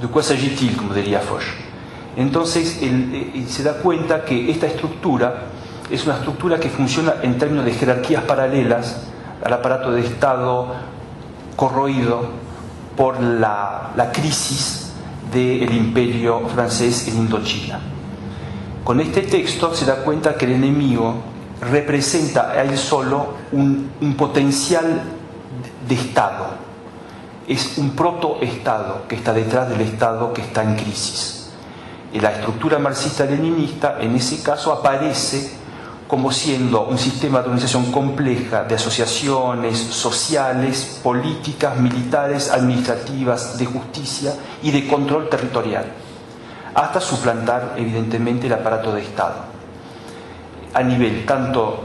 ¿De quoi s'agit-il? Como diría Foch. Entonces, él se da cuenta que esta estructura es una estructura que funciona en términos de jerarquías paralelas al aparato de Estado corroído por la crisis del imperio francés en Indochina. Con este texto se da cuenta que el enemigo representa a él solo un potencial de Estado. Es un protoestado que está detrás del Estado que está en crisis. Y la estructura marxista-leninista en ese caso aparece como siendo un sistema de organización compleja de asociaciones sociales, políticas, militares, administrativas, de justicia y de control territorial, hasta suplantar evidentemente el aparato de Estado, a nivel tanto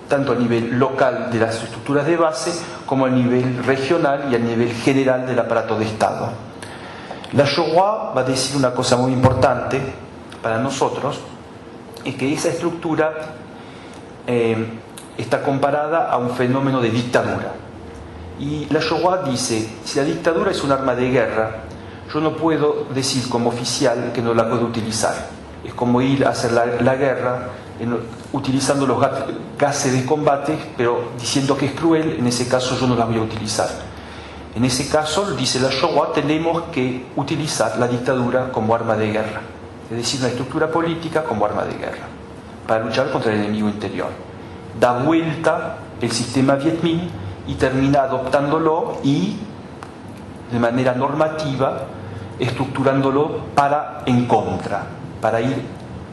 a nivel local de las estructuras de base como a nivel regional y a nivel general del aparato de Estado. Lasaurois va a decir una cosa muy importante para nosotros, es que esa estructura está comparada a un fenómeno de dictadura. Y Lasaurois dice, si la dictadura es un arma de guerra, yo no puedo decir como oficial que no la puedo utilizar. Es como ir a hacer la guerra utilizando los gases de combate, pero diciendo que es cruel, en ese caso yo no la voy a utilizar. En ese caso, dice Lasaurois, tenemos que utilizar la dictadura como arma de guerra, es decir, una estructura política como arma de guerra, para luchar contra el enemigo interior. Da vuelta el sistema Viet Minh y termina adoptándolo y, de manera normativa, estructurándolo para ir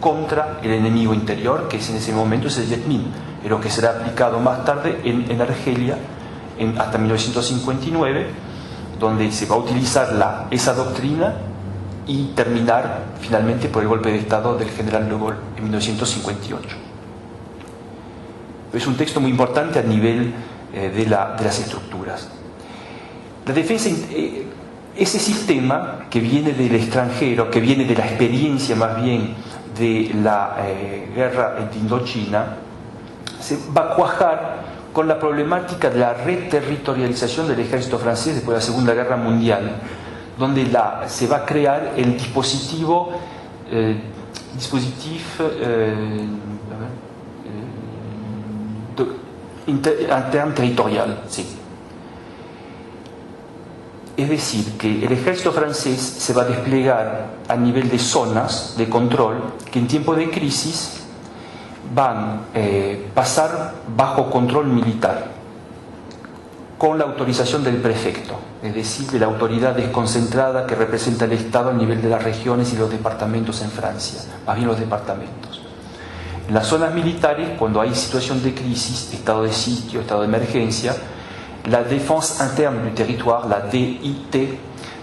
contra el enemigo interior, que en ese momento es el Viet Minh, pero que será aplicado más tarde en Argelia, hasta 1959, donde se va a utilizar esa doctrina y terminar finalmente por el golpe de Estado del general de Gaulle en 1958. Es un texto muy importante a nivel de las estructuras. La defensa, ese sistema que viene del extranjero, que viene de la experiencia más bien de la guerra de Indochina, se va a cuajar con la problemática de la reterritorialización del ejército francés después de la Segunda Guerra Mundial, donde se va a crear el dispositif interne territorial. Sí. Es decir, que el ejército francés se va a desplegar a nivel de zonas de control que en tiempo de crisis van a pasar bajo control militar, con la autorización del prefecto, es decir, de la autoridad desconcentrada que representa el Estado a nivel de las regiones y los departamentos en Francia, más bien los departamentos. En las zonas militares, cuando hay situación de crisis, estado de sitio, estado de emergencia, la Défense Interne du Territoire, la DIT,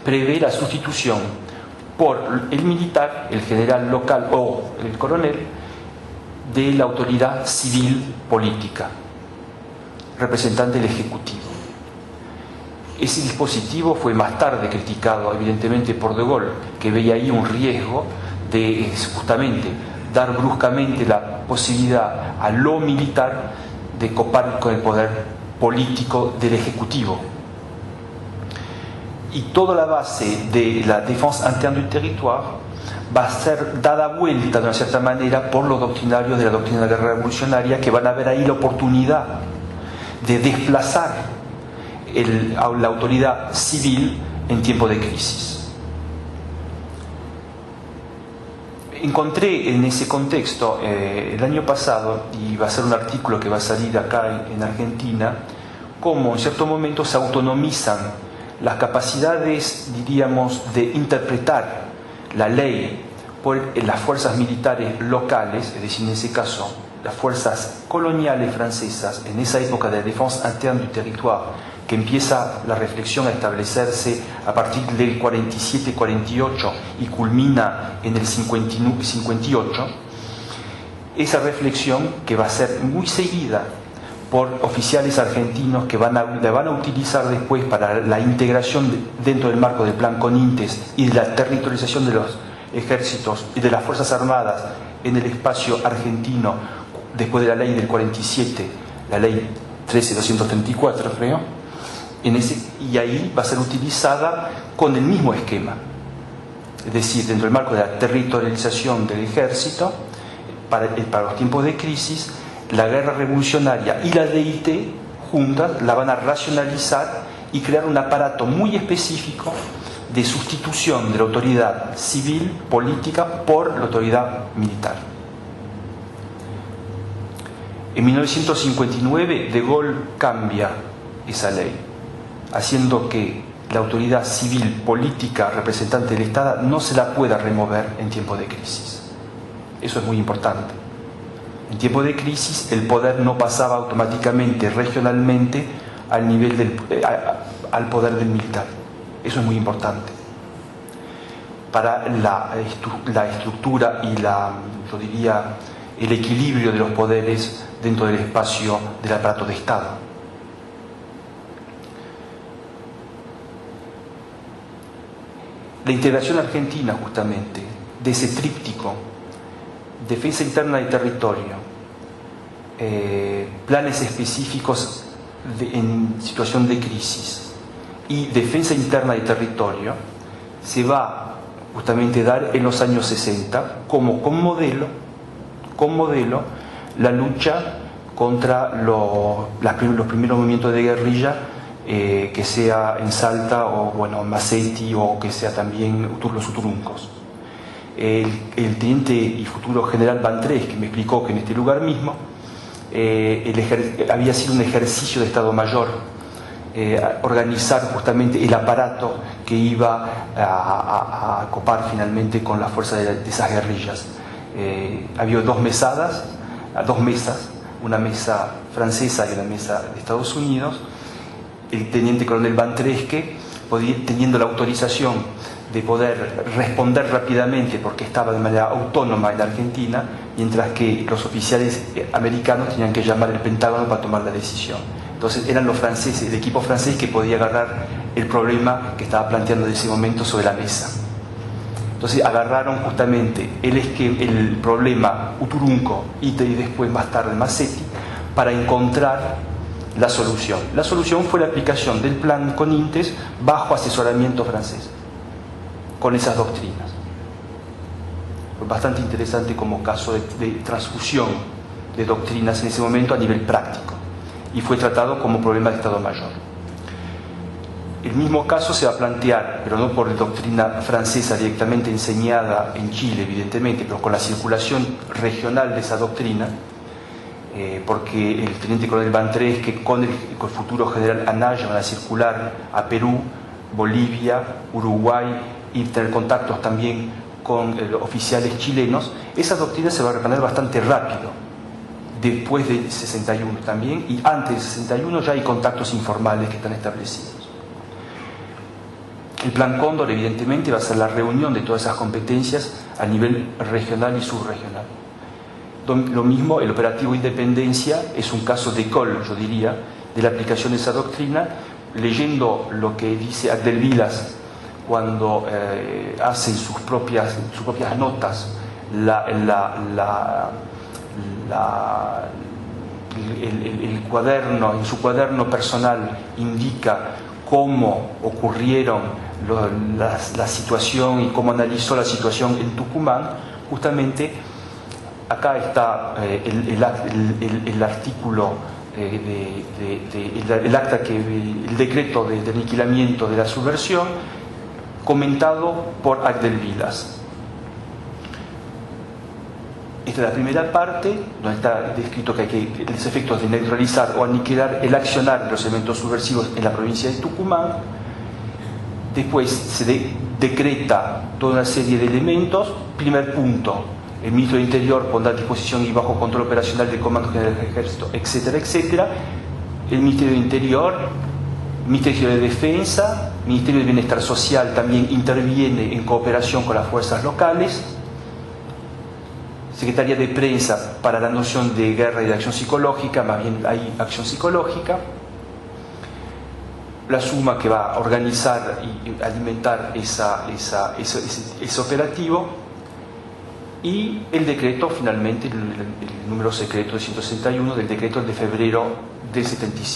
prevé la sustitución por el militar, el general local o el coronel, de la autoridad civil política, representante del Ejecutivo. Ese dispositivo fue más tarde criticado evidentemente por De Gaulle, que veía ahí un riesgo de justamente dar bruscamente la posibilidad a lo militar de copar con el poder político del Ejecutivo. Y toda la base de la Défense Interne du Territoire va a ser dada vuelta de una cierta manera por los doctrinarios de la doctrina de la guerra revolucionaria, que van a ver ahí la oportunidad de desplazar a la autoridad civil en tiempo de crisis. Encontré en ese contexto el año pasado, y va a ser un artículo que va a salir acá en Argentina, cómo en cierto momento se autonomizan las capacidades, diríamos, de interpretar la ley por las fuerzas militares locales, es decir, en ese caso las fuerzas coloniales francesas, en esa época de Défense Interne du Territoire, que empieza la reflexión a establecerse a partir del 47-48 y culmina en el 58, esa reflexión que va a ser muy seguida por oficiales argentinos que la van a utilizar después para la integración dentro del marco del Plan Conintes y de la territorialización de los ejércitos y de las Fuerzas Armadas en el espacio argentino después de la ley del 47, la ley 13.234 creo, y ahí va a ser utilizada con el mismo esquema. Es decir, dentro del marco de la territorialización del ejército, para los tiempos de crisis, la guerra revolucionaria y la DIT juntas la van a racionalizar y crear un aparato muy específico de sustitución de la autoridad civil, política, por la autoridad militar. En 1959, De Gaulle cambia esa ley, haciendo que la autoridad civil, política, representante del Estado, no se la pueda remover en tiempos de crisis. Eso es muy importante. En tiempos de crisis, el poder no pasaba automáticamente, regionalmente, al nivel al poder del militar. Eso es muy importante para la estructura y yo diría, el equilibrio de los poderes dentro del espacio del aparato de Estado. La integración argentina, justamente, de ese tríptico: defensa interna del territorio, planes específicos en situación de crisis y defensa interna del territorio, se va justamente a dar en los años 60 como con modelo la lucha contra los primeros movimientos de guerrilla, que sea en Salta o bueno, Macetti, o que sea también los Uturuncos. El teniente y futuro general Bantrés, que me explicó que en este lugar mismo había sido un ejercicio de Estado Mayor, organizar justamente el aparato que iba a copar finalmente con la fuerza de esas guerrillas. Había dos mesas, una mesa francesa y una mesa de Estados Unidos. El teniente coronel Bantresque, teniendo la autorización de poder responder rápidamente porque estaba de manera autónoma en Argentina, mientras que los oficiales americanos tenían que llamar al Pentágono para tomar la decisión. Entonces eran los franceses, el equipo francés, que podía agarrar el problema que estaba planteando en ese momento sobre la mesa. Entonces agarraron justamente el problema Uturunco y después más tarde Macetti para encontrar la solución. La solución fue la aplicación del plan Conintes bajo asesoramiento francés, con esas doctrinas. Fue bastante interesante como caso de transfusión de doctrinas en ese momento a nivel práctico, y fue tratado como problema de Estado Mayor. El mismo caso se va a plantear, pero no por doctrina francesa directamente enseñada en Chile, evidentemente, pero con la circulación regional de esa doctrina, porque el teniente coronel Bantrés, que con el futuro general Anaya van a circular a Perú, Bolivia, Uruguay, y tener contactos también con oficiales chilenos, esa doctrina se va a reparar bastante rápido, después del 61 también, y antes del 61 ya hay contactos informales que están establecidos. El Plan Cóndor, evidentemente, va a ser la reunión de todas esas competencias a nivel regional y subregional. Lo mismo, el operativo Independencia es un caso de école, yo diría, de la aplicación de esa doctrina, leyendo lo que dice Abdel Vilas cuando hacen sus propias notas, el cuaderno, en su cuaderno personal indica cómo ocurrieron la situación y cómo analizó la situación en Tucumán. Justamente acá está el artículo, el decreto de aniquilamiento de la subversión, comentado por Abdel Vilas. Esta es la primera parte, donde está descrito que hay que los efectos de neutralizar o aniquilar el accionar de los elementos subversivos en la provincia de Tucumán. Después se decreta toda una serie de elementos. Primer punto: el ministro del Interior pondrá a disposición y bajo control operacional del Comando General del Ejército, etcétera, etcétera. El Ministerio del Interior, Ministerio de Defensa, Ministerio de Bienestar Social también interviene en cooperación con las fuerzas locales. Secretaría de Prensa para la noción de guerra y de acción psicológica, más bien hay acción psicológica. La suma que va a organizar y alimentar ese operativo, y el decreto finalmente, el número secreto de 161 del decreto de febrero del 75.